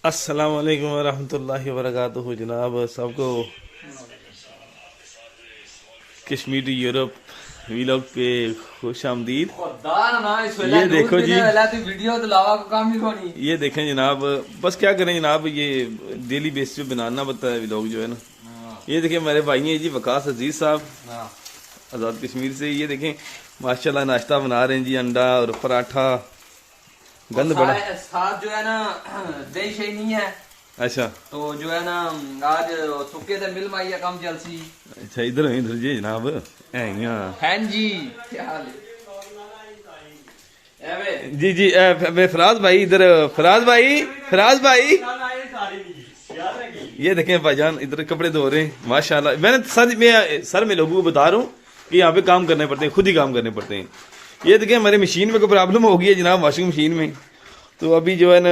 अस्सलाम वालेकुम वरहमतुल्लाहि वबरकातुहू। जनाब सबको कश्मीरी यूरोप वीलॉग पे खुश आमदीद। ये देखो जी, ये देखें जनाब, बस क्या करें जनाब, ये डेली बेस पे बनाना पड़ता है वीलॉग जो है ना। ये देखें हमारे भाई हैं जी वकास अजीज साहब आज़ाद कश्मीर से। ये देखें माशाल्लाह नाश्ता बना रहे हैं जी, अंडा और पराठा। गंद बड़ा साथ जो है ना दही शही नहीं है। अच्छा तो जो है ना आज सुके थे मिल माइया कम जलसी। अच्छा इधर जी जनाब हैं जी, क्या हाल है? जी जी फराज भाई इधर, फराज भाई ये देखें भाईजान इधर कपड़े धो रहे हैं माशाल्लाह। मैं सर में लोगों को बता रहा हूँ कि यहाँ पे काम करने पड़ते हैं, खुद ही काम करने पड़ते हैं। ये देखें हमारी मशीन में कोई प्रॉब्लम हो गई है जनाब, वॉशिंग मशीन में, तो अभी जो है ना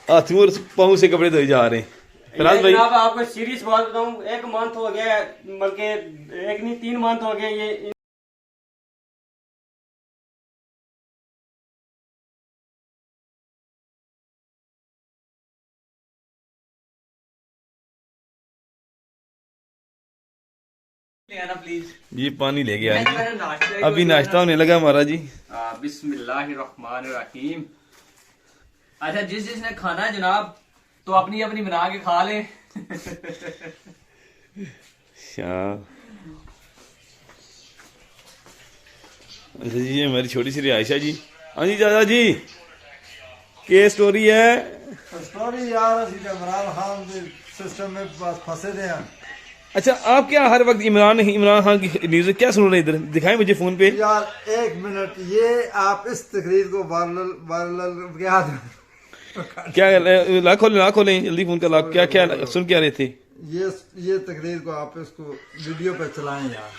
हाथों और पाँव से कपड़े धोए जा रहे हैं। फराज भाई जनाब आपको सीरियस बात बताऊं, 1 मंथ हो गया, बल्कि 1 नहीं 3 मंथ हो गए ये प्लीज जी पानी ले गया जी, अभी नाश्ता होने लगा हमारा जी। बिस्मिल्लाहिर्रहमानिर्रहीम। अच्छा जिसने खाना है जनाब तो अपनी अपनी बना के खा ले। अच्छा जी ये हमारी छोटी सी रिहाइशा जी। हाँ जी दादा जी के स्टोरी है? स्टोरी यार ਅਸੀਂ ਤਾਂ इमरान खान के सिस्टम में बस फंसे थे हैं। अच्छा आप क्या हर वक्त इमरान खान की न्यूज़ क्या सुन रहे हैं? इधर दिखाएं मुझे फोन पे यार 1 मिनट, ये आप इस तकरीर को क्या लाख खोलें जल्दी फोन का लाख। क्या क्या सुन क्या रहे थे? ये तकरीर को आप इसको वीडियो पे चलाएं यार।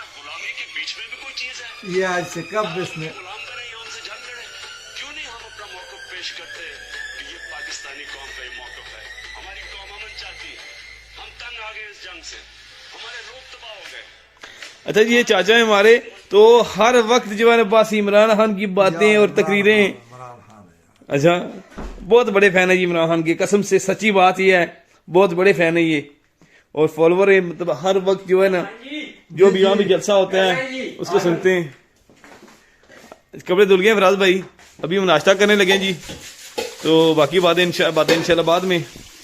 ये आज से कब इसने अच्छा जी ये चाचा है हमारे, तो हर वक्त जो है बस इमरान खान की बातें और तकरीरें। अच्छा बहुत बड़े फैन है जी इमरान खान के, कसम से सच्ची बात ये है, बहुत बड़े फैन है ये और फॉलोवर है। मतलब हर वक्त जो है ना जो भी यहाँ भी जलसा होता है उसको सुनते हैं। कपड़े धुल गए फराज भाई, अभी हम नाश्ता करने लगे जी, तो बाकी बातें इंशाल्लाह बाद में।